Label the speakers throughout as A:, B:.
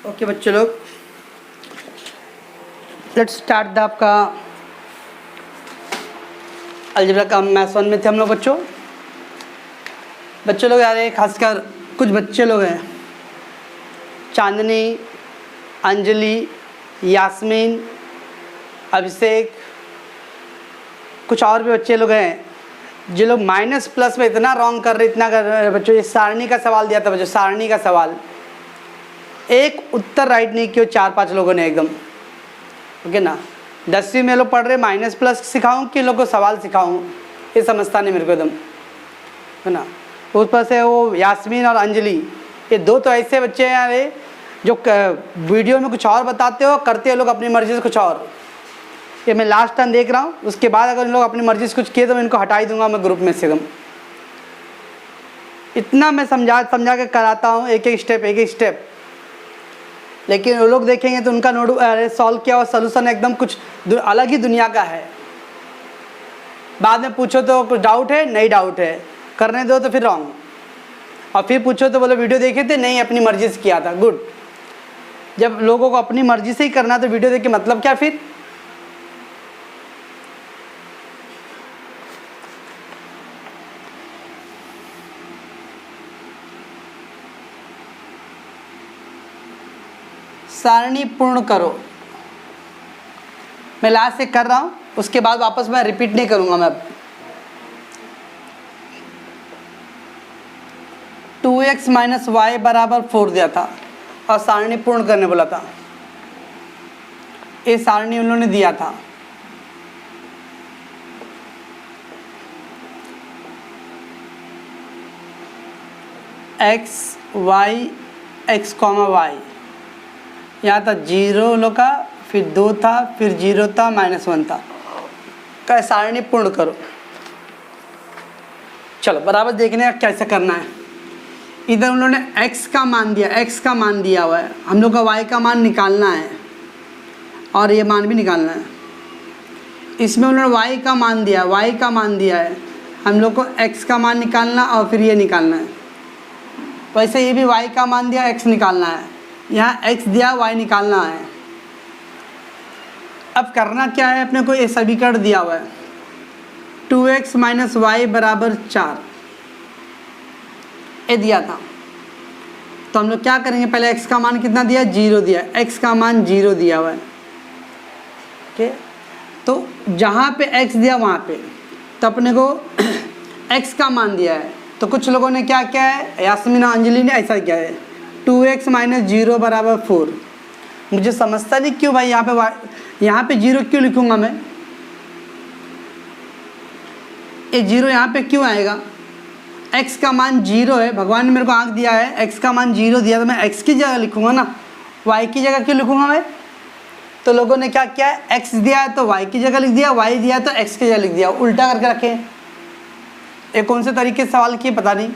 A: Okay बच्चे लोग, let's start the आपका अलजेब्रा का मैथ्स 1 में थे हम लोग बच्चों लोग यार, खासकर कुछ बच्चे लोग हैं, चांदनी, अंजलि, यास्मीन, अभिषेक, कुछ और भी बच्चे लोग हैं जो लोग माइनस प्लस में इतना रॉन्ग कर रहे, इतना कर रहे हैं। बच्चों ये सारणी का सवाल दिया था बच्चों, सारणी का सवाल, एक उत्तर राइट नहीं किया 4-5 लोगों ने एकदम। ओके ना, 10वीं में लोग पढ़ रहे माइनस प्लस सिखाऊं कि लोग को सवाल सिखाऊं, ये समझता नहीं मेरे को एकदम, है ना। उस पर से वो यास्मीन और अंजलि, ये दो तो ऐसे बच्चे हैं यार जो वीडियो में कुछ और बताते हो, करते हो लोग अपनी मर्ज़ी से कुछ और। ये मैं लास्ट टाइम देख रहा हूँ, उसके बाद अगर इन लोग अपनी मर्ज़ी से कुछ किए तो मैं इनको हटा ही दूंगा मैं ग्रुप में से एकदम। इतना मैं समझा के कराता हूँ, एक एक स्टेप, लेकिन वो लोग देखेंगे तो उनका नोट सॉल्व किया हुआ सॉल्यूशन एकदम कुछ अलग ही दुनिया का है। बाद में पूछो तो कुछ डाउट है, नहीं डाउट है, करने दो तो फिर रॉन्ग, और फिर पूछो तो बोलो वीडियो देखे थे, नहीं अपनी मर्जी से किया था। गुड, जब लोगों को अपनी मर्जी से ही करना तो वीडियो देख के मतलब क्या फिर। सारणी पूर्ण करो, मैं लास्ट से कर रहा हूँ, उसके बाद वापस मैं रिपीट नहीं करूँगा मैं अब। 2x - y = 4 दिया था और सारणी पूर्ण करने बोला था, ये सारणी उन लोगों ने दिया था। x y x, y, यहाँ था 0 लोग का, फिर 2 था, फिर 0 था, -1 था। का सारणी पूर्ण करो। चलो बराबर देखने का कैसे करना है। इधर उन्होंने x का मान दिया हुआ है, हम लोग का y का मान निकालना है और ये मान भी निकालना है। इसमें उन्होंने y का मान दिया है, हम लोग को x का मान निकालना और फिर ये निकालना है। वैसे ये भी y का मान दिया, x निकालना है, यहाँ x दिया, y निकालना है। अब करना क्या है अपने को, ये समीकरण दिया हुआ है 2x - y = 4, ये दिया था। तो हम लोग क्या करेंगे, पहले x का मान कितना दिया, 0 दिया, x का मान 0 दिया हुआ है। ओके, तो जहाँ पे x दिया वहाँ पे तो अपने को x का मान दिया है, तो कुछ लोगों ने क्या किया है, यास्मीन और अंजलि ने ऐसा किया है 2x - 0 = 4। मुझे समझता नहीं क्यों भाई यहाँ पे 0 क्यों लिखूँगा मैं, ये 0 यहाँ पे क्यों आएगा। x का मान 0 है, भगवान ने मेरे को आँख दिया है, x का मान 0 दिया तो मैं x की जगह लिखूँगा ना, y की जगह क्यों लिखूँगा मैं। तो लोगों ने क्या किया है, x दिया है तो y की जगह लिख दिया, y दिया है तो x की जगह लिख दिया, उल्टा करके रखे। ये कौन से तरीके से सवाल किए पता नहीं।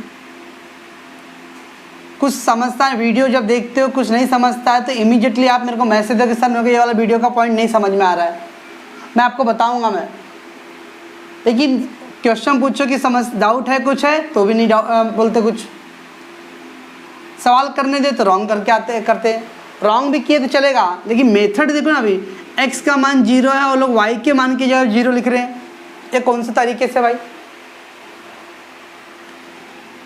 A: कुछ समझता है, वीडियो जब देखते हो कुछ नहीं समझता है तो इमीडिएटली आप मेरे को मैसेज दो कि सर मेरे को ये वाला वीडियो का पॉइंट नहीं समझ में आ रहा है, मैं आपको बताऊंगा मैं। लेकिन क्वेश्चन पूछो कि समझ डाउट है कुछ है तो भी नहीं बोलते, कुछ सवाल करने दे तो रॉन्ग करके करते। रॉन्ग भी किए तो चलेगा, लेकिन मेथड देखो ना, अभी x का मान 0 है और लोग y के मान की जगह 0 लिख रहे हैं, ये कौन से तरीके से भाई।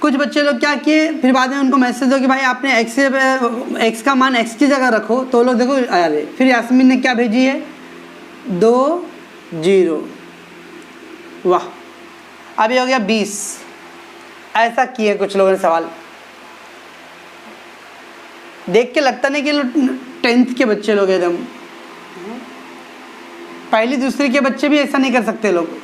A: कुछ बच्चे लोग क्या किए, फिर बाद में उनको मैसेज दो कि भाई आपने x का मान x की जगह रखो, तो लोग देखो अरे, फिर यास्मीन ने क्या भेजी है 2 0, वाह, अभी हो गया 20। ऐसा किए कुछ लोगों ने सवाल, देख के लगता नहीं कि लोग 10th के बच्चे लोग एकदम, पहली दूसरी के बच्चे भी ऐसा नहीं कर सकते लोग।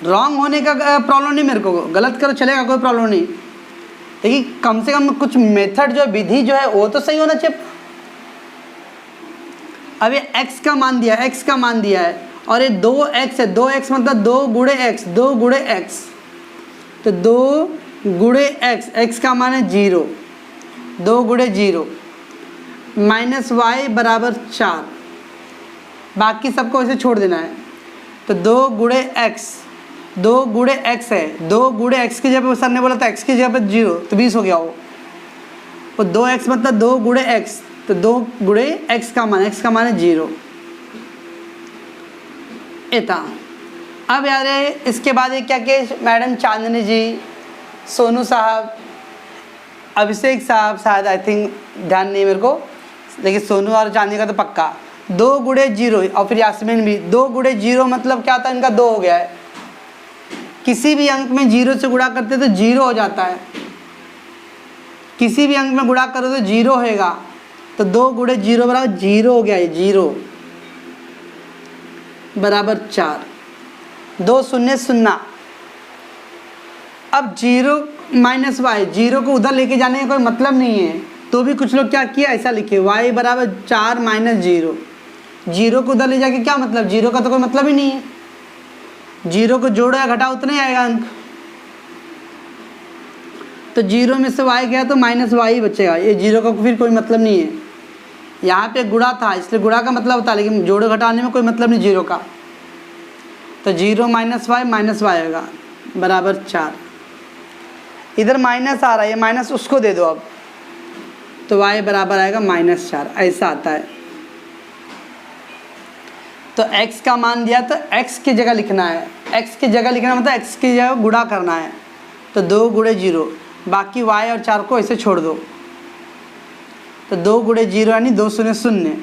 A: रॉन्ग होने का प्रॉब्लम नहीं, मेरे को गलत करो चलेगा, कोई प्रॉब्लम नहीं, लेकिन कम से कम कुछ मेथड जो विधि जो है वो तो सही होना चाहिए। अब ये x का मान दिया है और ये 2x है, 2x मतलब 2 गुणे x, तो 2 गुणे x, x का मान है 0, 2 गुणे 0 - y = 4, बाकी सबको ऐसे छोड़ देना है। तो 2 गुणे x, 2 गुणे x है, 2 गुणे x की जगह पर सर ने बोला था x की जगह पर 0, तो 20 हो गया वो। और 2x मतलब 2 गुणे x, तो 2 गुणे x का मान है 0। इतना। अब यार इसके बाद ये क्या कि मैडम चांदनी जी, सोनू साहब, अभिषेक साहब, शायद आई थिंक ध्यान नहीं मेरे को, लेकिन सोनू और चांदनी का तो पक्का 2 गुणे 0, और फिर यास्मीन भी 2 गुणे 0 मतलब क्या था, इनका 2 हो गया है। किसी भी अंक में 0 से गुणा करते तो 0 हो जाता है, किसी भी अंक में गुणा करो तो 0 होएगा, तो 2 गुणे 0 बराबर 0 हो गया है, 0 बराबर 4, 2 शून्य 0। अब 0 माइनस वाई, 0 को उधर लेके जाने का कोई मतलब नहीं है, तो भी कुछ लोग क्या किया, ऐसा लिखे y बराबर 4 माइनस 0। 0 को उधर ले जाके क्या मतलब, 0 का तो कोई मतलब ही नहीं है, 0 को जोड़ो या घटाओ उतना ही आएगा अंक। तो 0 में से y गया तो माइनस वाई बचेगा, ये 0 का फिर कोई मतलब नहीं है। यहाँ पे गुणा था इसलिए गुणा का मतलब होता है, लेकिन जोड़ो घटाने में कोई मतलब नहीं 0 का। तो 0 माइनस वाई होगा बराबर 4। इधर माइनस आ रहा है, ये माइनस उसको दे दो अब, तो y बराबर आएगा -4, ऐसा आता है। तो x का मान दिया तो x की जगह लिखना है, x की जगह लिखना मतलब x की जगह गुणा करना है, तो 2 गुणे 0, बाकी y और 4 को ऐसे छोड़ दो, तो 2 गुणे 0 यानी 2 शून्य 0,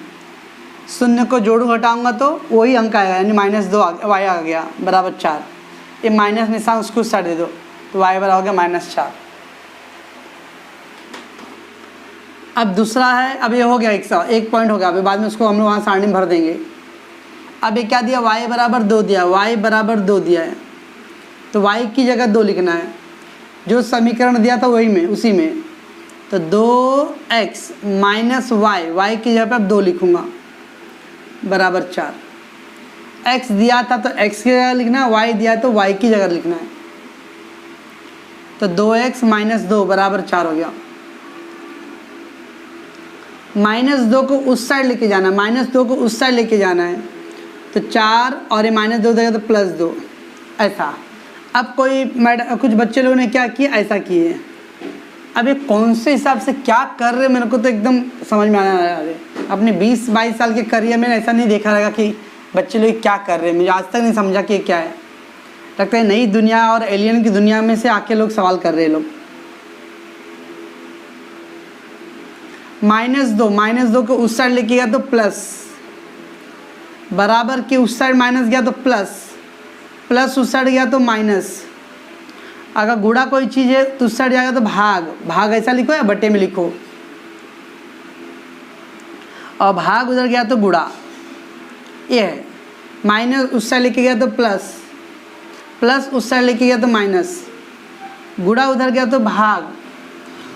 A: 0 को जोड़ू घटाऊंगा तो वही अंक आएगा, यानी -2 y आ गया बराबर 4। ये माइनस निशान उसको उस साइड दे दो, तो y बराबर हो गया -4। अब दूसरा है, अब ये हो गया एक पॉइंट हो गया, अभी बाद में उसको हम लोग वहाँ सारणी में भर देंगे। अब ये क्या दिया, y बराबर 2 दिया, y बराबर 2 दिया है, तो y की जगह 2 लिखना है, जो समीकरण दिया था वही में उसी में, तो 2x माइनस y की जगह पर 2 लिखूँगा बराबर 4। x दिया था तो x की जगह लिखना है, y दिया तो y की जगह लिखना है, तो 2x माइनस 2 बराबर 4 हो गया। -2 को उस साइड लेके जाना है, -2 को उस साइड लेके जाना है, तो 4 और ये -2 देगा तो +2, ऐसा। अब कोई मैडम कुछ बच्चे लोगों ने क्या किया, ऐसा किए। अब ये कौन से हिसाब से क्या कर रहे, मेरे को तो एकदम समझ में आना आ रहा। अपने 20-22 साल के करियर में ऐसा नहीं देखा रहेगा कि बच्चे लोग क्या कर रहे हैं, मुझे आज तक नहीं समझा कि क्या है। लगता है नई दुनिया और एलियन की दुनिया में से आके लोग सवाल कर रहे हैं लोग। -2 को उस साइड लेके गया तो प्लस, बराबर के उस साइड माइनस गया तो प्लस उस साइड गया तो माइनस। अगर गुणा कोई चीज़ है तो उस साइड जाएगा तो भाग ऐसा लिखो या बटे में लिखो, और भाग उधर गया तो गुणा, ये है। माइनस उस साइड लेके गया तो प्लस उस साइड लेके गया तो माइनस, गुणा उधर गया तो भाग,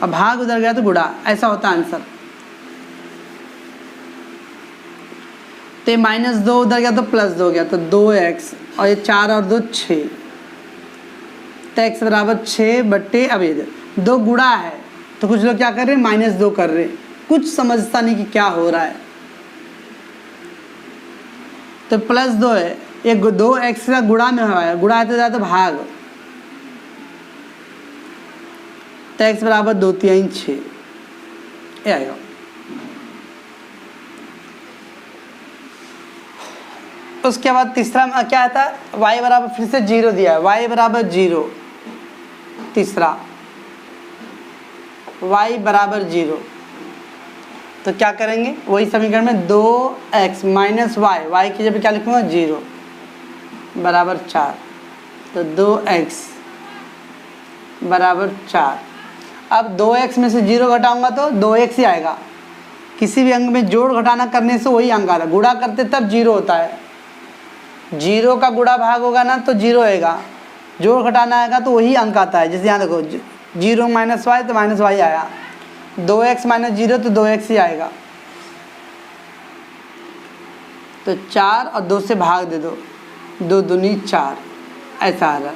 A: और भाग उधर गया तो गुणा, ऐसा होता है आंसर। तो -2 उधर गया तो +2 हो गया, तो 2x, और ये 4 और 2 6, तो x बराबर 6 बट्टे, अब ये 2 गुणा है तो कुछ लोग क्या कर रहे हैं, -2 कर रहे हैं, कुछ समझता नहीं कि क्या हो रहा है। तो +2 है, ये 2x का गुणा में हुआ है, गुणा आते जाते भाग, तो x बराबर 2 3 6, ये आएगा। उसके बाद तीसरा क्या आता है, y बराबर फिर से 0 दिया है, y बराबर 0, तीसरा y बराबर 0, तो क्या करेंगे, वही समीकरण में 2x माइनस y की जगह क्या लिखूंगा 0 बराबर 4, तो 2x बराबर 4। अब 2x में से 0 घटाऊंगा तो 2x ही आएगा, किसी भी अंक में जोड़ घटाना करने से वही अंक आता है, गुणा करते तब 0 होता है, 0 का गुणा भाग होगा ना तो 0 आएगा, जोड़ घटाना आएगा तो वही अंक आता है। जैसे यहाँ देखो 0 माइनस y तो माइनस y आया, 2x माइनस 0 तो 2x ही आएगा, तो 4 और 2 से भाग दे दो, 2 दूनी 4, ऐसा आ रहा।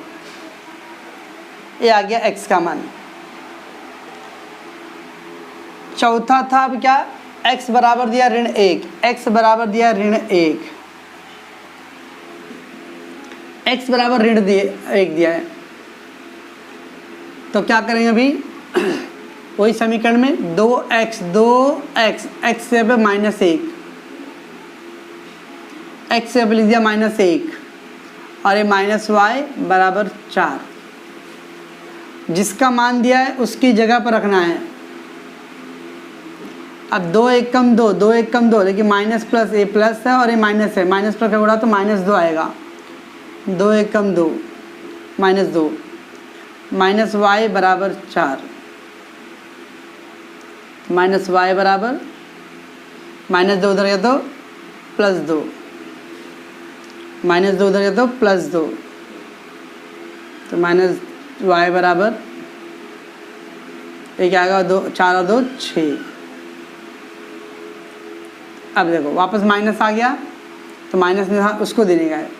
A: ये आ गया x का मान। चौथा था अब क्या, x बराबर दिया -1, x बराबर दिया -1, x बराबर ऋण दिए 1 दिया है, तो क्या करेंगे अभी वही समीकरण में 2x x से पे -1, x से पे लिख दिया -1 और ये -y बराबर 4। जिसका मान दिया है उसकी जगह पर रखना है। अब 2 1 कम 2, 2 1 कम 2, लेकिन माइनस प्लस ये प्लस है और ये माइनस है, माइनस प्लस का उड़ा तो -2 आएगा। 2 1 कम 2 -2, -y बराबर 4, -y बराबर -2 उधर गया तो +2, -2 उधर गया तो +2, तो -y बराबर ये क्या आएगा 2 4 और 2 6। अब देखो वापस माइनस आ गया तो माइनस में उसको देने का है,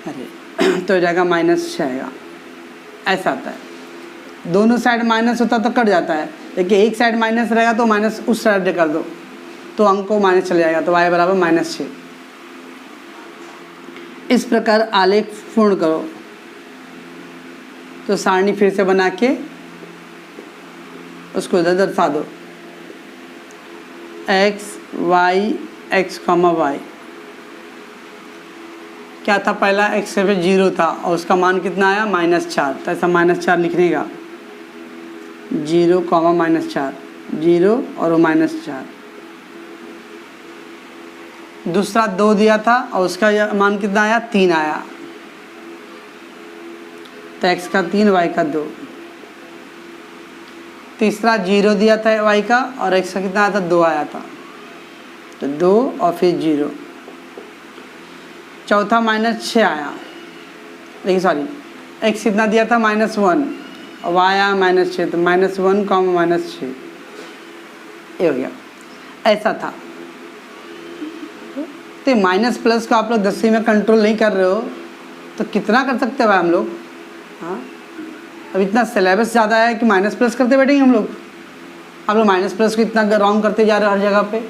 A: अरे तो हो जाएगा -6 आएगा। ऐसा आता है, दोनों साइड माइनस होता तो कट जाता है, लेकिन एक साइड माइनस रहेगा तो माइनस उस साइड कर दो तो अंक को माइनस चले जाएगा, तो y बराबर -6। इस प्रकार आलेख पूर्ण करो। तो सारणी फिर से बना के उसको इधर दर्शा दो, x y x, y क्या था, पहला x से पे 0 था और उसका मान कितना आया -4, तो ऐसा -4 लिखने का 0, -4, 0 और वो -4। दूसरा 2 दिया था और उसका मान कितना आया 3 आया, तो x का 3 y का 2। तीसरा 0 दिया था y का और x का कितना आया था 2 आया था, तो 2 और फिर 0। चौथा -6 आया, लेकिन सॉरी x कितना दिया था -1 और y आया -6, तो -1, -6 ये हो गया। ऐसा था। तो माइनस प्लस को आप लोग 10वीं में कंट्रोल नहीं कर रहे हो तो कितना कर सकते हैं भाई हम लोग। हाँ, अब इतना सिलेबस ज़्यादा है कि माइनस प्लस करते बैठेंगे हम लोग। आप लोग माइनस प्लस को इतना रॉन्ग करते जा रहे हो हर जगह पे।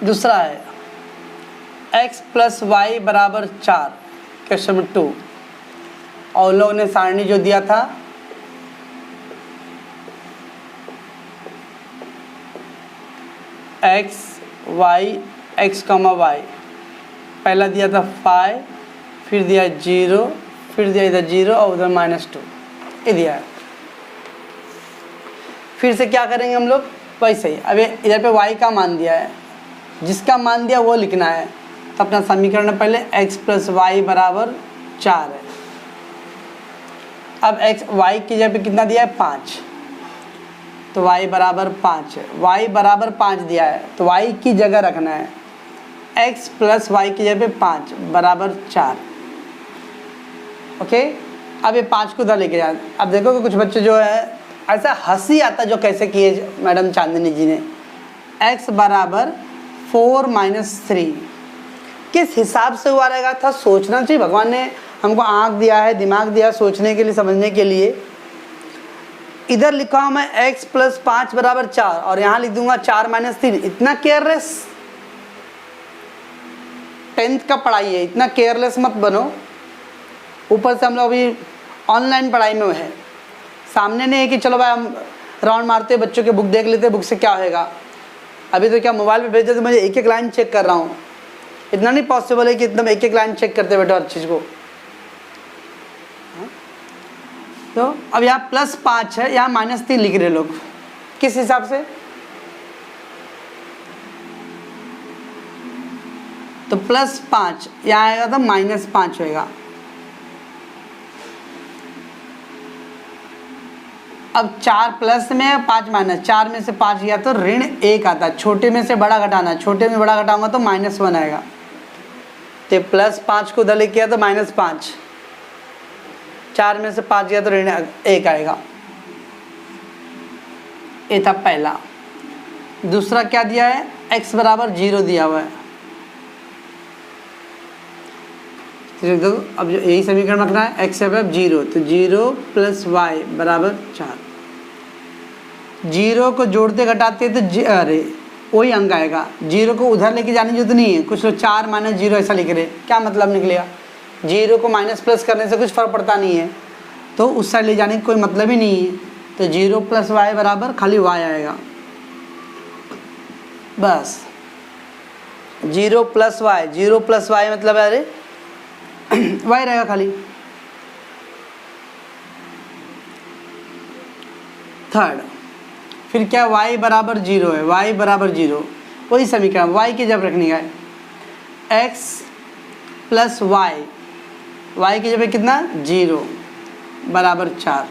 A: दूसरा है x प्लस वाई बराबर 4, क्वेश्चन नंबर 2। और लोगों ने सारणी जो दिया था x y x, y, पहला दिया था 5, फिर दिया 0, फिर दिया इधर 0 और उधर -2, ये दिया है। फिर से क्या करेंगे हम लोग, वैसे ही। अब इधर पे y का मान दिया है, जिसका मान दिया वो लिखना है। तो अपना समीकरण पहले x प्लस वाई बराबर 4 है। अब x y की जगह पे कितना दिया है 5, तो y बराबर 5 है। y बराबर 5 दिया है तो y की जगह रखना है x प्लस वाई की जगह पे 5 बराबर 4। ओके, अब ये 5 को उधर लेके जाए। अब देखो कि कुछ बच्चे जो है ऐसा हंसी आता जो कैसे किए मैडम चांदनी जी ने। x बराबर 4 - 3 किस हिसाब से हुआ रहेगा था, सोचना चाहिए। भगवान ने हमको आँख दिया है, दिमाग दिया है सोचने के लिए, समझने के लिए। इधर लिखा हूँ मैं x प्लस 5 बराबर 4 और यहाँ लिख दूंगा 4 - 3। इतना केयरलेस, 10th का पढ़ाई है, इतना केयरलेस मत बनो। ऊपर से हम लोग अभी ऑनलाइन पढ़ाई में है, सामने नहीं है कि चलो भाई हम राउंड मारते बच्चों के बुक देख लेते बुक से क्या होएगा। अभी तो क्या मोबाइल पे भेजते तो मैं एक एक लाइन चेक कर रहा हूँ। इतना नहीं पॉसिबल है कि एकदम एक एक लाइन चेक करते बैठो हर चीज़ को। तो अब यहाँ +5 है, यहाँ -3 लिख रहे लोग, किस हिसाब से। तो +5 यहाँ आएगा तो -5 होएगा। अब 4 प्लस में 5 माइनस, 4 में से 5 गया तो -1 आता है। छोटे में से बड़ा घटाना, छोटे में बड़ा घटाऊंगा तो -1 आएगा। तो +5 को उधर लेके गया तो -5, 4 में से 5 गया तो -1 आएगा। ये था पहला। दूसरा क्या दिया है, x बराबर 0 दिया हुआ है। तो देखो अब जो यही समीकरण रखना है, x अब 0, तो 0 + y बराबर 4। 0 को जोड़ते घटाते तो अरे वही अंक आएगा, 0 को उधर लेके जाने की जरूरत नहीं है। कुछ लोग 4 - 0 ऐसा लिख रहे, क्या मतलब निकलेगा? 0 को माइनस प्लस करने से कुछ फर्क पड़ता नहीं है, तो उस साइड ले जाने का कोई मतलब ही नहीं है। तो 0 + y बराबर खाली y आएगा, बस 0 + y, 0 + y मतलब अरे y रहेगा खाली। थर्ड, फिर क्या y बराबर 0 है, y बराबर 0, वही समीकरण y की जब रखनी है, x + y की जगह कितना 0 बराबर 4।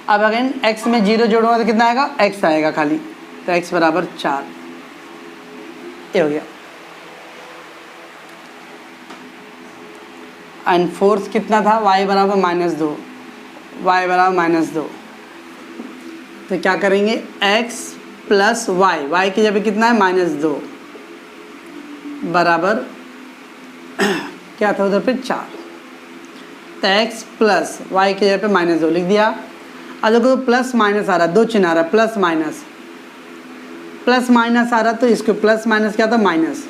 A: अब अगेन x में 0 जोड़ूंगा तो कितना आएगा, x आएगा खाली, तो x बराबर 4, ये हो गया। एंड फोर्थ कितना था, y बराबर -2, y बराबर -2, तो क्या करेंगे, x + y की जगह कितना है -2 बराबर क्या था उधर पे 4, तो x + y की जगह पे -2 लिख दिया। अब देखो प्लस माइनस आ रहा है, दो चिन्ह आ रहा है, प्लस माइनस आ रहा, तो इसको प्लस माइनस क्या था, माइनस।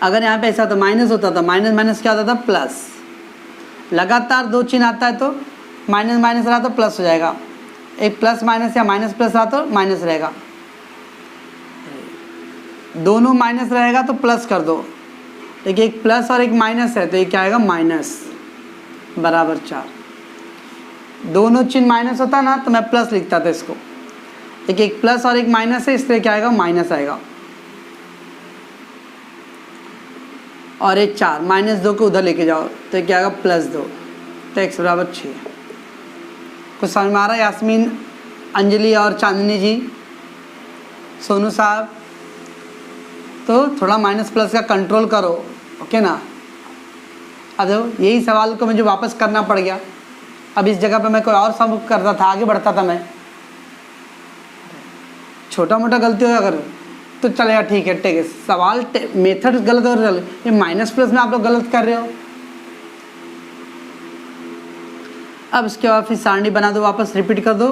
A: अगर यहाँ पे ऐसा तो माइनस होता था, माइनस माइनस क्या होता था, प्लस। लगातार दो चिन्ह आता है तो माइनस माइनस रहा तो प्लस हो जाएगा, एक प्लस माइनस या माइनस प्लस रहा तो माइनस रहेगा, दोनों माइनस रहेगा तो प्लस कर दो, देखिए एक प्लस और एक माइनस है तो ये क्या आएगा, माइनस बराबर 4। दोनों चिन्ह माइनस होता ना तो मैं प्लस लिखता था इसको, देखिए एक प्लस और एक माइनस है, इसलिए क्या आएगा, माइनस आएगा। और एक 4 -2 को उधर लेके जाओ तो क्या आएगा, +2, तो x बराबर 6। कुछ समझ में आ रहा है यास्मीन, अंजलि और चांदनी जी, सोनू साहब? तो थोड़ा माइनस प्लस का कंट्रोल करो, ओके ना। अब देखो यही सवाल को मुझे वापस करना पड़ गया, अब इस जगह पे मैं कोई और सम करता था, आगे बढ़ता था मैं। छोटा मोटा गलती हो अगर तो चलेगा, ठीक है, टेक है, सवाल मेथड गलत हो रहा है, ये माइनस प्लस में आप लोग गलत कर रहे हो। अब इसके बाद फिर सारणी बना दो, वापस रिपीट कर दो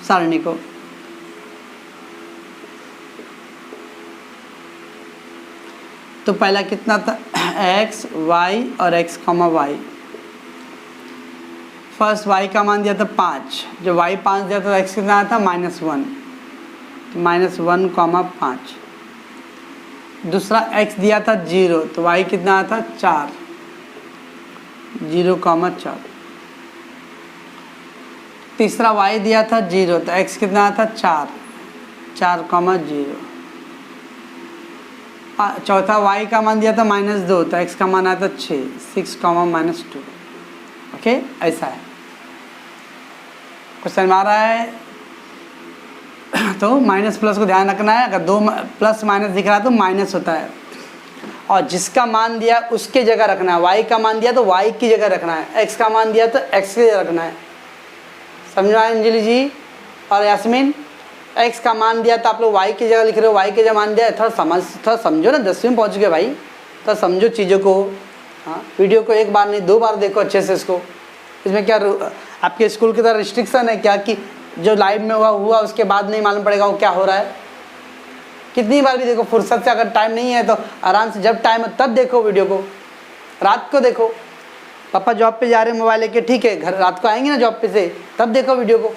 A: सारणी को। तो पहला कितना था, x y और x, y। फर्स्ट y का मान दिया था 5, जब y 5 दिया था तो x कितना आया था, -1, -1, 5। दूसरा x दिया था 0, तो y कितना आया था 4, 0, 4। तीसरा y दिया था 0, तो x कितना आया था 4, 0। चौथा y का मान दिया था -2, तो x का मान आया था 6, 6, -2। ओके, ऐसा है। क्वेश्चन में आ रहा है तो माइनस प्लस को ध्यान रखना है, अगर दो प्लस माइनस दिख रहा है तो माइनस होता है, और जिसका मान दिया उसके जगह रखना है। y का मान दिया तो y की जगह रखना है, x का मान दिया तो x की जगह रखना है। समझो अंजलि जी और यास्मीन, x का मान दिया तो आप लोग y की जगह लिख रहे हो, y की जगह मान दिया, थोड़ा समझो ना, 10वीं में पहुँच गए भाई, थोड़ा समझो चीज़ों को। हाँ, वीडियो को एक बार नहीं 2 बार देखो अच्छे से इसको। इसमें क्या आपके स्कूल की तरह रिस्ट्रिक्शन है क्या कि जो लाइव में हुआ उसके बाद नहीं मालूम पड़ेगा वो क्या हो रहा है? कितनी बार भी देखो, फुर्सत से अगर टाइम नहीं है तो आराम से जब टाइम है तब देखो वीडियो को, रात को देखो। पापा जॉब पे जा रहे हैं मोबाइल लेके, ठीक है, घर रात को आएंगे ना जॉब पे से, तब देखो वीडियो को,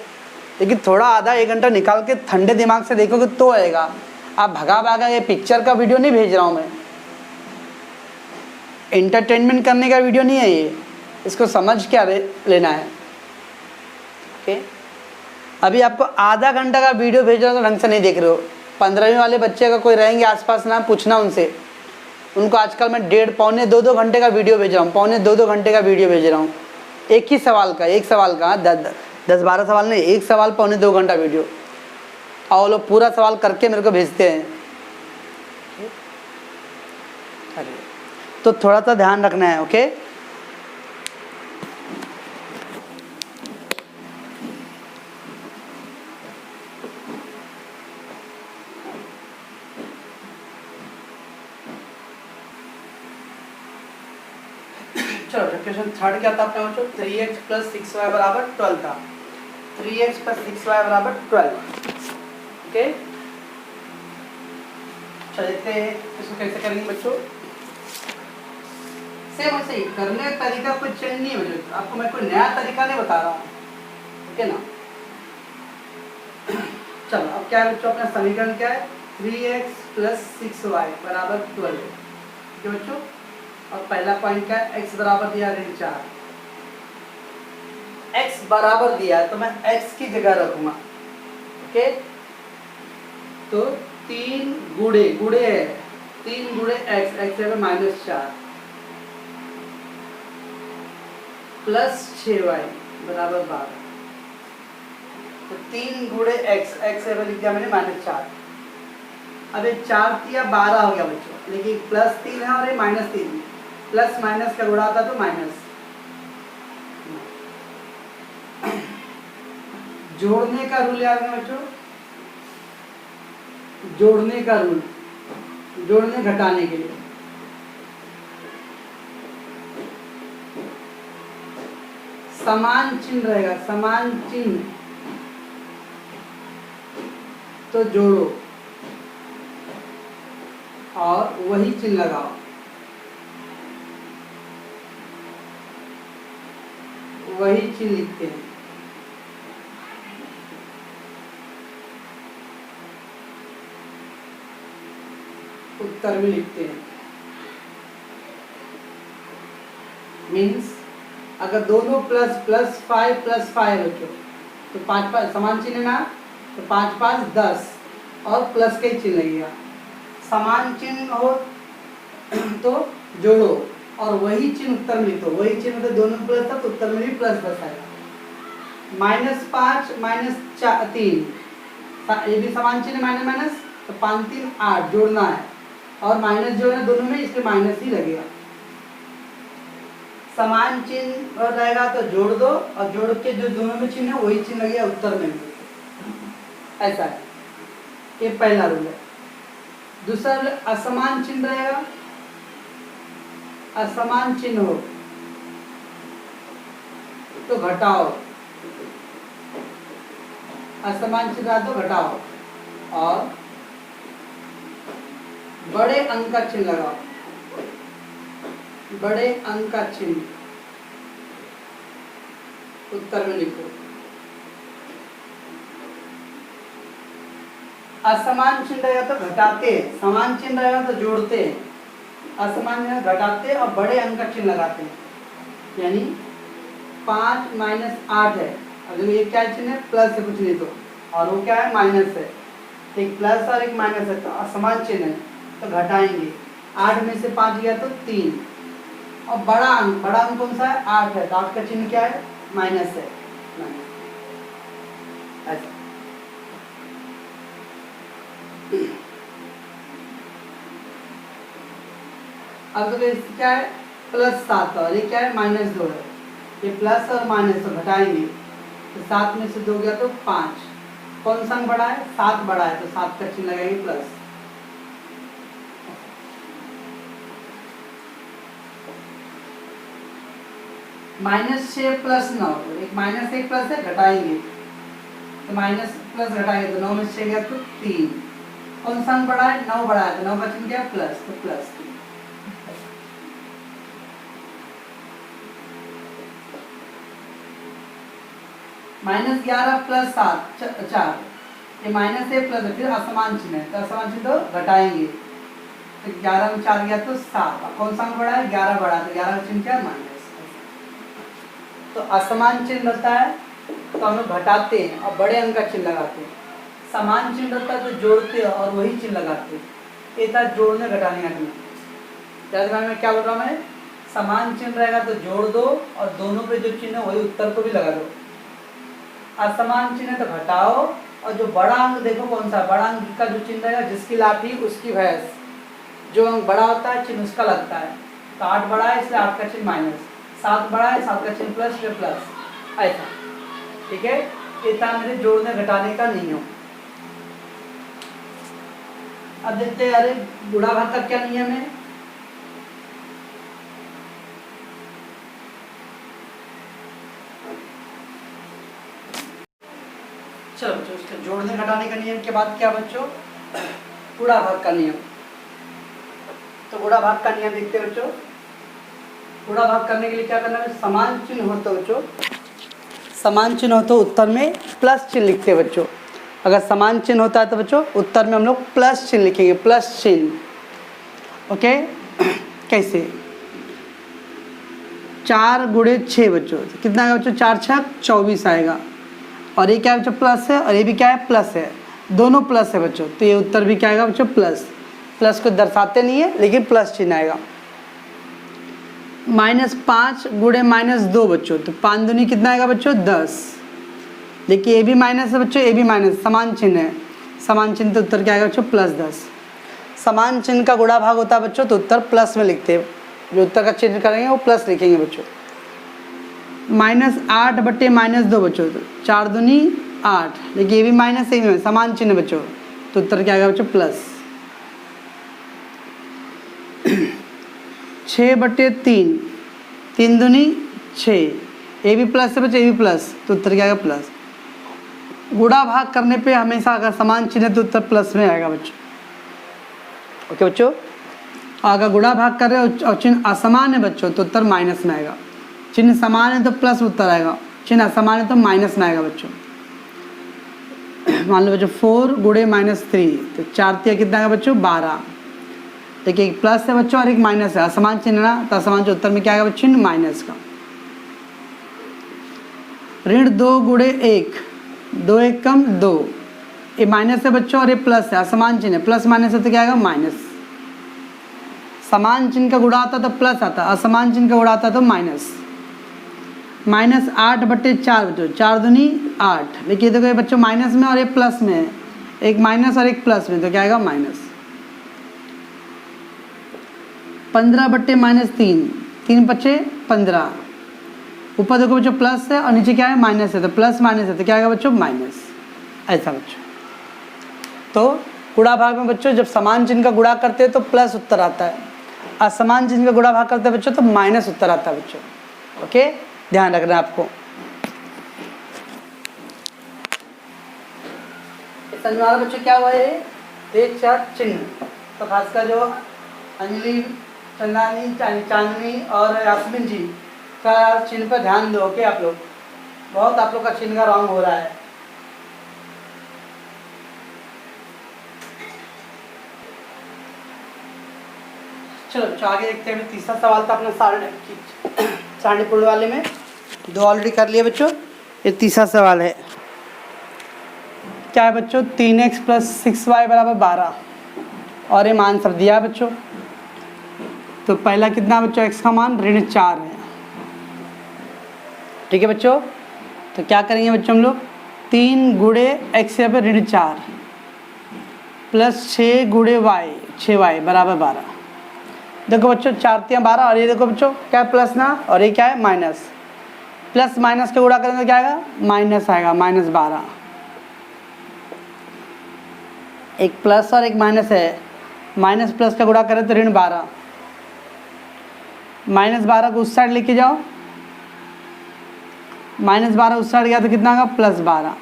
A: लेकिन थोड़ा आधा 1 घंटा निकाल के ठंडे दिमाग से देखोगे तो आएगा। आप भगा भागा ये पिक्चर का वीडियो नहीं भेज रहा हूँ मैं, एंटरटेनमेंट करने का वीडियो नहीं है ये, इसको समझ क्या लेना है। ओके, अभी आपको आधा घंटा का वीडियो भेज रहा हूँ तो ढंग से नहीं देख रहे हो। 15वीं वाले बच्चे का कोई रहेंगे आसपास ना, पूछना उनसे, उनको आजकल मैं 1.5 पौने 2 घंटे का वीडियो भेज रहा हूँ, पौने 2 घंटे का वीडियो भेज रहा हूँ, एक ही सवाल का, 10-12 सवाल नहीं, एक सवाल पौने 2 घंटा वीडियो, और वो लोग पूरा सवाल करके मेरे को भेजते हैं। अरे तो थोड़ा सा ध्यान रखना है, ओके। चलो क्वेश्चन थर्ड क्या था अपने बच्चों, 3x प्लस 6y बराबर 12 था। 3x प्लस 6y बराबर 12। ओके, चलो देखते हैं इसको कैसे करेंगे बच्चों। सेम ऐसे ही करने का तरीका कोई चेंज नहीं है बच्चों, आपको मैं कोई नया तरीका नहीं बता रहा हूँ, ओके ना। चलो अब क्या है बच्चों, अपना समीकरण क्या है, 3x प्लस 6y बराबर 12, ठीक है बच्चों। और पहला पॉइंट क्या है, x बराबर दिया ऋण 4, x बराबर दिया है तो मैं x की जगह रखूंगा, ओके। तो 3 गुणे गुणे है, 3 गुणे x, x है -4 प्लस 6y बराबर 12। तो 3 गुणे x, x है लिख दिया मैंने -4। अब ये 4 दिया 12 हो गया बच्चों, लेकिन प्लस 3 है और ये -3, प्लस माइनस का गुणा था तो माइनस। जोड़ने का रूल याद है बच्चों, जोड़ने का रूल, जोड़ने घटाने के लिए समान चिन्ह रहेगा, समान चिन्ह तो जोड़ो और वही चिन्ह लगाओ, वही चिन्ह लिखते हैं। उत्तर में लिखते हैं। मीन्स अगर दोनों प्लस प्लस 5 प्लस 5 बच्चों तो 5 5 समान चिन्ह ना, तो 5 5 10 और प्लस का ही चिन्ह लगेगा। समान चिन्ह हो तो जोड़ो और वही चिन्ह उत्तर में लिखो, वही चिन्ह तो दोनों प्लस था तो उत्तर में भी प्लस बसाएगा। -5 -3 ये भी समान चिन्ह, माइनस माइनस तो 5 3 8 जोड़ना है और माइनस जो है दोनों में, इसलिए माइनस ही लगेगा। समान चिन्ह रहेगा तो जोड़ दो और जोड़ के जो दोनों में चिन्ह है वही चिन्ह लगेगा उत्तर में भी, ऐसा है। ये पहला रूल है। दूसरा रूल, असमान चिन्ह रहेगा, असमान चिन्ह हो तो घटाओ, असमान चिन्ह तो घटाओ और बड़े अंक का चिन्ह लगाओ, बड़े अंक का चिन्ह उत्तर में लिखो। असमान चिन्ह रहेगा तो घटाते, समान चिन्ह रहेगा तो जोड़ते, असमान चिन्ह घटाते और बड़े अंक का चिन्ह लगाते हैं। यानी 5 -8 है, अब ये क्या चिन्ह है, प्लस है कुछ नहीं तो, और वो क्या है माइनस है, एक प्लस और एक माइनस है तो असमान चिन्ह है तो घटाएंगे। 8 में से 5 गया तो 3 और बड़ा अंक कौन सा है, 8 है तो 8 का चिन्ह क्या है, माइनस है, माइनस। ऐसा अब तो क्या है, +7 और ये क्या है -2 है, ये प्लस और माइनस तो घटाएंगे तो 7 में से 2 गया तो 5, कौन सा अंक बड़ा है, 7 बड़ा है तो 7 का चिन्ह लगाएंगे प्लस। -6 + 9, एक माइनस एक प्लस है, घटाएंगे तो माइनस प्लस घटाएंगे तो 9 में से गया तो 3, कौन सा अंक बड़ा है, 9 बड़ा है तो 9 का चिन्ह क्या है, प्लस, तो प्लस 3। -11 + 7 4, ये माइनस है प्लस है, फिर असमान चिन्ह है तो असमान चिन्ह तो घटाएंगे तो 11 में 4 गया तो 7, कौन सा अंक बड़ा है, 11 बड़ा है तो 11 का चिन्ह क्या है, माइनस। तो असमान चिन्ह रहता है तो हम लोग घटाते हैं और बड़े अंक का चिन्ह लगाते हैं, समान चिन्ह रहता है तो जोड़ते हैं और वही चिन्ह लगाते हैं। ये था जोड़ने घटाने का चिन्ह। याद में क्या बोल रहा हूँ मैं, समान चिन्ह रहेगा तो जोड़ दो और दोनों पे जो चिन्ह है वही उत्तर को भी लगा दो। असमान चिन्ह तो घटाओ और जो बड़ा अंक देखो कौन सा, बड़ा अंक का जो चिन्ह रहेगा, जिसकी लाठी उसकी भैंस, जो अंक बड़ा होता है चिन्ह उसका लगता है। तो 8 बड़ा है इसलिए 8 का चिन्ह माइनस, 7 बड़ा है 7 का चिन्ह प्लस, फिर प्लस, ऐसा, ठीक है। ये था मेरे जोड़ने घटाने का नियम। अब देखते हैं, अरे गुणा भाग का क्या नियम है। चलो बच्चों, इसके जोड़ने घटाने का नियम के बाद क्या बच्चों, गुणा भाग का नियम। तो गुणा भाग का नियम देखते हैं बच्चों। गुणा भाग करने के लिए क्या करना है, समान चिन्ह हो तो बच्चों, समान चिन्ह हो तो उत्तर में प्लस चिन्ह लिखते हैं बच्चों। अगर समान चिन्ह होता है तो बच्चों उत्तर में हम लोग प्लस चिन्ह लिखेंगे, प्लस चिन्ह। ओके, कैसे, 4 गुणे 6 बच्चों, तो कितना आएगा बच्चों, 4 छक 24 आएगा। और ये क्या है बच्चों, प्लस है, और ये भी क्या है, प्लस है, दोनों प्लस है बच्चों, तो ये उत्तर भी क्या आएगा बच्चों, प्लस। प्लस को दर्शाते नहीं है लेकिन प्लस चिन्ह आएगा। -5 गुणे -2 बच्चों, तो 5 दूनी कितना आएगा बच्चों, 10। देखिए ये भी माइनस है बच्चों, ये भी माइनस, समान चिन्ह है, समान चिन्ह तो उत्तर क्या आएगा बच्चों, +10। समान चिन्ह का गुणा भाग होता है बच्चों, तो उत्तर प्लस में लिखते हैं, जो उत्तर का चिन्ह करेंगे वो प्लस लिखेंगे बच्चों। -8 बटे -2 बच्चों, तो 4 दूनी 8, देखिए ये भी माइनस, ये भी समान चिन्ह बच्चों, तो उत्तर क्या आएगा बच्चों, प्लस। 6 बटे 3, 3 दूनी 6, ये भी प्लस है बच्चों, ये भी प्लस, तो उत्तर क्या आएगा, प्लस। गुणा भाग करने पे हमेशा अगर समान चिन्ह है तो उत्तर प्लस में आएगा बच्चों। ओके बच्चों, अगर गुणा भाग कर रहे हो और चिन्ह असमान है बच्चों तो उत्तर माइनस में आएगा। चिन्ह समान है तो प्लस उत्तर आएगा, चिन्ह असमान है तो माइनस में आएगा बच्चों। मान लो बच्चों 4 गुणे -3, तो 4 तिया कितना आएगा बच्चों, 12। देखिए एक प्लस है बच्चों और एक माइनस है, असमान चिन्ह ना, तो असमान जो उत्तर में क्या आएगा चिन्ह माइनस का। ऋण 2 गुणे 1, 2 1 कम 2, ये माइनस है बच्चों और ये प्लस है, असमान चिन्ह है, प्लस माइनस है तो क्या आएगा, माइनस। समान चिन्ह का गुणा आता तो प्लस आता, असमान चिन्ह का गुणा आता तो माइनस। -8 बटे 4 बच्चों, 4 दूनी 8, देखिए देखो ये बच्चों माइनस में और ये प्लस में है, एक माइनस और एक प्लस में, तो क्या आएगा, माइनस। 15 बटे -3, 3 बचे 15, ऊपर देखो बच्चों प्लस है और नीचे क्या है, माइनस है, तो प्लस माइनस है तो क्या आएगा बच्चों, माइनस। ऐसा बच्चों, तो गुणा भाग में बच्चों जब समान चिन्ह का गुणा करते हैं तो प्लस उत्तर आता है, असमान चिन्ह का गुणा भाग करते हैं बच्चों तो माइनस उत्तर आता है बच्चों। ओके, ध्यान रखना है आपको। समझ बच्चों क्या हुआ है, रेख चार्ट चिन्ह, तो खासकर जो अंजलि, चंदानी, चांदनी और यास्मीन जी का चिन्ह पर ध्यान दो। ओके, आप लोग बहुत, आप लोग का चिन्ह का रॉन्ग हो रहा है। चलो आगे देखते हैं। तीसरा सवाल था अपना सारणीपूर्ण वाले में, 2 ऑलरेडी कर लिए बच्चों, ये तीसरा सवाल है। क्या है बच्चों, 3x + 6y = 12, और ये मान सब दिया है बच्चों। तो पहला कितना बच्चों, x का मान -4 है, ठीक है बच्चों। तो क्या करेंगे बच्चों हम लोग, 3 गुणे x यहाँ पे -4 + 6 गुणे y, 6y = 12। देखो बच्चों 4 तिया 12, और ये देखो बच्चों क्या है, प्लस ना, और ये क्या है, माइनस। प्लस माइनस का गुणा करें तो क्या आएगा, माइनस आएगा, -12। एक प्लस और एक माइनस है, माइनस प्लस का गुणा करें तो -12, -12 को उस साइड लेके जाओ, -12 उस साइड गया तो कितना आएगा, +12।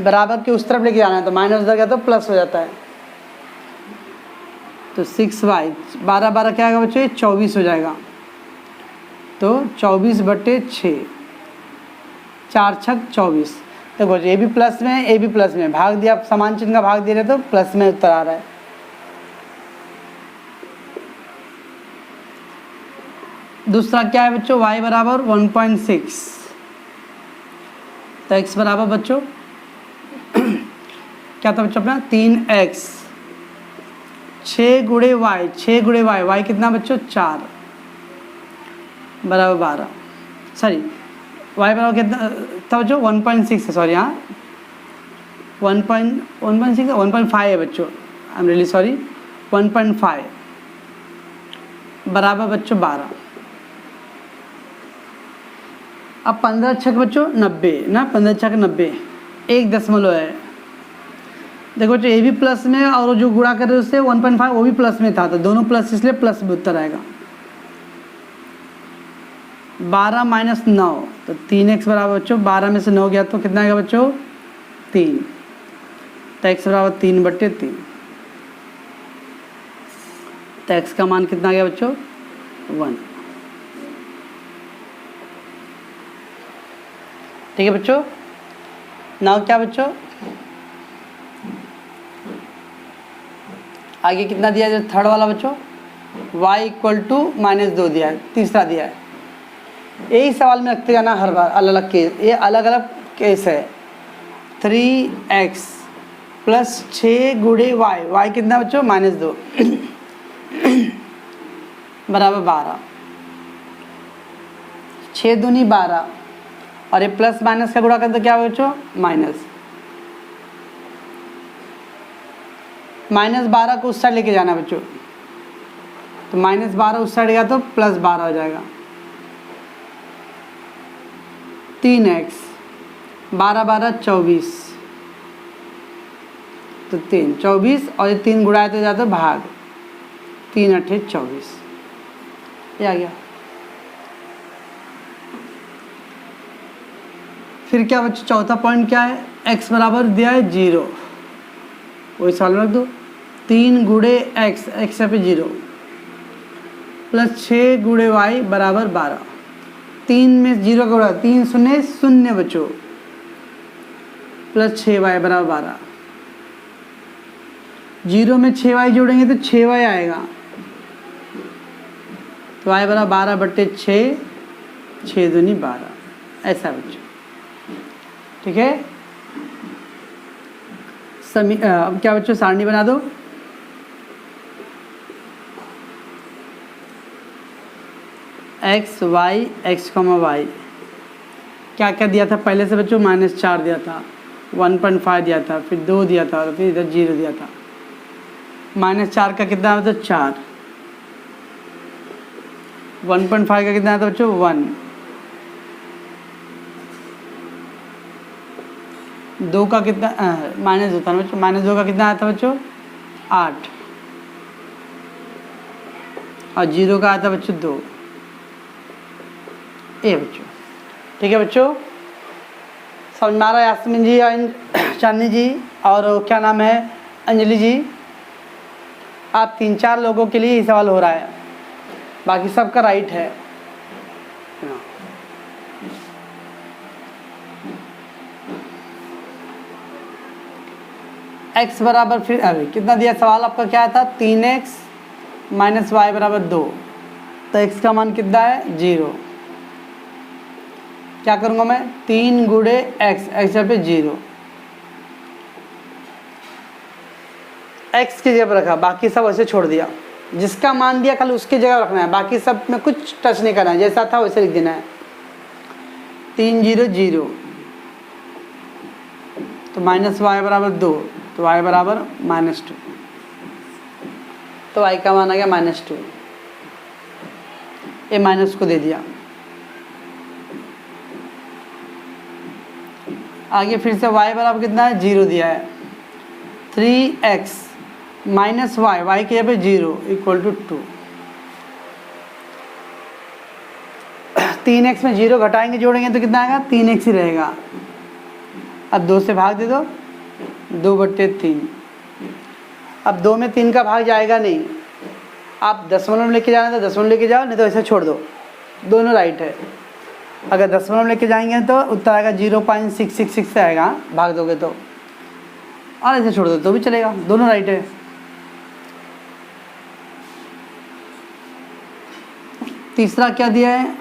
A: बराबर के उस तरफ लेके जाना है तो माइनस उधर गया तो प्लस हो जाता है। तो 6y 12 12 क्या आएगा बच्चों, 24 हो जाएगा। तो 24 बटे 6, 4 छक 24। देखो ये भी प्लस में है, ये भी प्लस में, भाग दिया, समान चिन्ह का भाग दे रहे तो प्लस में उत्तर आ रहा है। दूसरा क्या है बच्चों, y = 1.6, तो x बराबर बच्चों क्या था बच्चों अपना, 3x, 6 गुणे y, 6 गुणे y, y कितना बच्चों, 4 = 12। सॉरी y बराबर कितना था बच्चों, 1.6 है, सॉरी हाँ 1.6 1.5 है बच्चों, आई एम रियली सॉरी, 1.5 बराबर बच्चों 12। अब 15 छक बच्चों 90 ना, 15 छक 90, 1 दशमलव है। देखो बच्चों ये भी प्लस में, और जो गुणा कर रहे उससे 1.5 वो भी प्लस में था, तो दोनों प्लस, इसलिए प्लस में उत्तर आएगा। 12 माइनस 9, तो 3x बराबर बच्चों 12 में से 9 गया तो कितना आएगा बच्चों 3, तो x बराबर 3/3, तो x का मान कितना आ गया बच्चों 1। ठीक है बच्चों। नाउ क्या बच्चों आगे कितना दिया है थर्ड वाला बच्चों y = -2 दिया है, तीसरा दिया है। यही सवाल में रखते जाना हर बार, अलग अलग केस, ये अलग अलग केस है। 3x + 6 × y कितना बच्चों -2 बराबर 12, 6 दूनी 12, और ये प्लस माइनस का गुणा करते तो क्या होगा बच्चों -12 को उस साइड लेके जाना बच्चों, तो -12 उस साइड गया तो +12 हो जाएगा। 3x 12 12 24, तो 3 24, और ये 3 गुणाए तो जाता भाग, 3 8 24, ये आ गया। फिर क्या बच्चों चौथा पॉइंट क्या है, x बराबर दिया है 0, वही सवाल में रख दो। 3 × x, x पे 0, + 6 × y बराबर 12, 3 में 0 का गुणा 3 0 0 बच्चों, + 6y बराबर 12, 0 में 6y जोड़ेंगे तो 6y आएगा, तो y बराबर 12/6, 6 दूनी 12, ऐसा बच्चों। ठीक है। अब क्या बच्चों सारणी बना दो। x y x, y क्या क्या दिया था पहले से बच्चों, -4 दिया था, 1.5 दिया था, फिर 2 दिया था, और फिर इधर 0 दिया था। -4 का कितना मतलब 4, 1.5 का कितना था बच्चों 1, 2 का कितना -2 था बच्चों, -2 का कितना आया था बच्चों 8, और 0 का आया था बच्चों 2, ये बच्चों। ठीक है बच्चों, समझ में आ रहा है यास्मीन जी और चांदनी जी और क्या नाम है अंजलि जी। आप 3-4 लोगों के लिए ये सवाल हो रहा है, बाकी सबका राइट है। x बराबर फिर अरे कितना दिया सवाल आपका क्या था 3x - y बराबर 2, तो x का मान कितना है 0। क्या करूँगा मैं 3 × x, x पे 0, x की जगह पर रखा, बाकी सब वैसे छोड़ दिया। जिसका मान दिया खाली उसकी जगह रखना है, बाकी सब में कुछ टच नहीं करना है, जैसा था वैसे लिख देना है। 3 0 0, तो -y बराबर 2, तो y बराबर -2, तो y का मान आ गया -2, ये माइनस को दे दिया। आगे फिर से y बराबर कितना है 0 दिया है, 3x - y के जगह पे 0 = 2, 3x में 0 घटाएंगे जोड़ेंगे तो कितना आएगा 3x ही रहेगा। अब 2 से भाग दे दो, 2/3, अब 2 में 3 का भाग जाएगा नहीं, आप दशमलव में लेके जाना तो दशमलव लेके जाओ, नहीं तो ऐसे छोड़ दो, दोनों राइट है। अगर दशमलव में लेके जाएंगे तो उत्तर आएगा 0.666 से आएगा, भाग दोगे तो, और ऐसे छोड़ दो तो भी चलेगा, दोनों राइट है। तीसरा क्या दिया है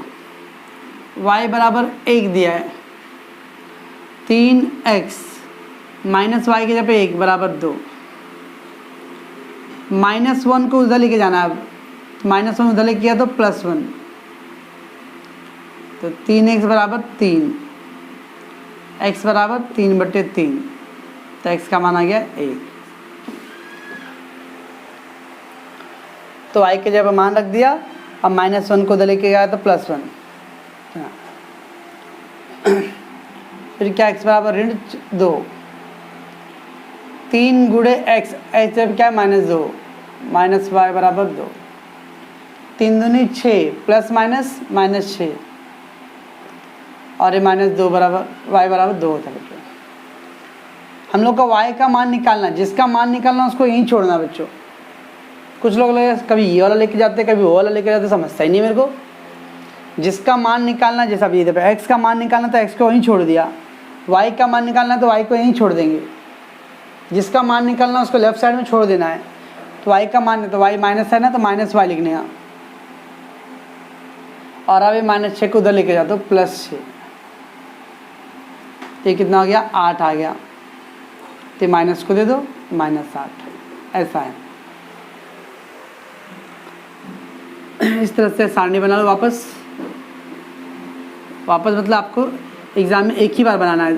A: y बराबर 1 दिया है, 3x - y के जगह पे 1 बराबर 2, -1 को उधर लेके जाना है। अब -1 उधर लेके गया तो +1, तो 3x बराबर 3, x बराबर 3/3, तो x का मान आ गया 1। तो y के जगह मान रख दिया, अब -1 को उधर लेके गया तो +1, फिर क्या x बराबर -2, 3 × x, जब क्या -2, -y बराबर 2, 3 दूनी 6, +- -6, और ये -2 बराबर y बराबर 2 होता है बच्चों। हम लोग का y का मान निकालना, जिसका मान निकालना उसको यहीं छोड़ना बच्चों। कुछ लोग कभी ये वाला लेके जाते कभी वो वाला लेके जाते, समझता ही नहीं मेरे को। जिसका मान निकालना, जैसा अभी इधर x का मान निकालना तो x को वहीं छोड़ दिया, y का मान निकालना तो y को यहीं छोड़ देंगे। जिसका मान निकालना उसको लेफ्ट साइड में छोड़ देना है। तो y का मान है तो y माइनस है ना, तो -y लिखने का। और अब ये -6 को उधर लेके जाते हो +6, ये कितना आ गया 8 आ गया, तो माइनस को दे दो -8, ऐसा है। इस तरह से सारणी बना लो वापस मतलब आपको एग्ज़ाम में एक ही बार बनाना है,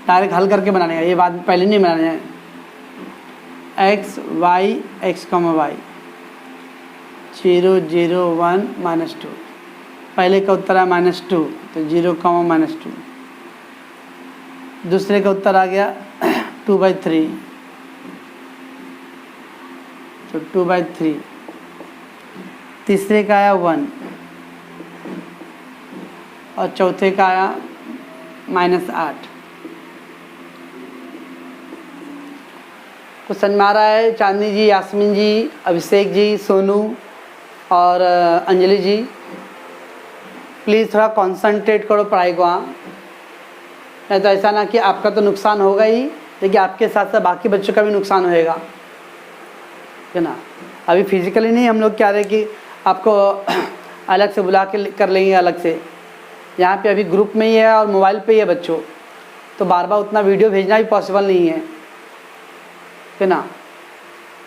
A: डायरेक्ट हल करके बनाने का, ये बात पहले नहीं बनाना है। x y x, y 0 0 1 -2, पहले का उत्तर है -2 तो 0, -2। दूसरे का उत्तर आ गया 2/3 तो 2/3। तीसरे का आया 1 और चौथे का आया -8। कुछ समझ में आ रहा है? चांदनी जी, यास्मीन जी, अभिषेक जी, सोनू और अंजलि जी, प्लीज़ थोड़ा कंसंट्रेट करो पढ़ाई को। हाँ, नहीं तो ऐसा ना कि आपका तो नुकसान होगा ही, लेकिन आपके साथ साथ बाकी बच्चों का भी नुकसान होएगा, है ना। अभी फिजिकली नहीं हम लोग क्या रहे कि आपको अलग से बुला के कर लेंगे अलग से, यहाँ पे अभी ग्रुप में ही है और मोबाइल पे ही है बच्चों, तो बार बार उतना वीडियो भेजना भी पॉसिबल नहीं है ना।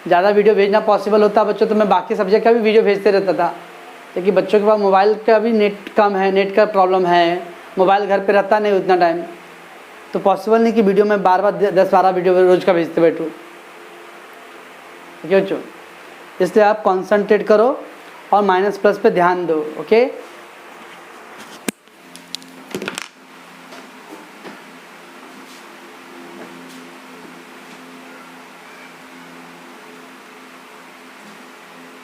A: ज़्यादा वीडियो भेजना पॉसिबल होता बच्चों तो मैं बाकी सब्जेक्ट का भी वीडियो भेजते रहता था, लेकिन बच्चों के पास मोबाइल का भी नेट कम है, नेट का प्रॉब्लम है, मोबाइल घर पे रहता नहीं उतना टाइम, तो पॉसिबल नहीं कि वीडियो में बार बार 10-12 वीडियो रोज़ का भेजते बैठूँ, ठीक है बच्चों। इसलिए आप कॉन्सनट्रेट करो और माइनस प्लस पे ध्यान दो, ओके।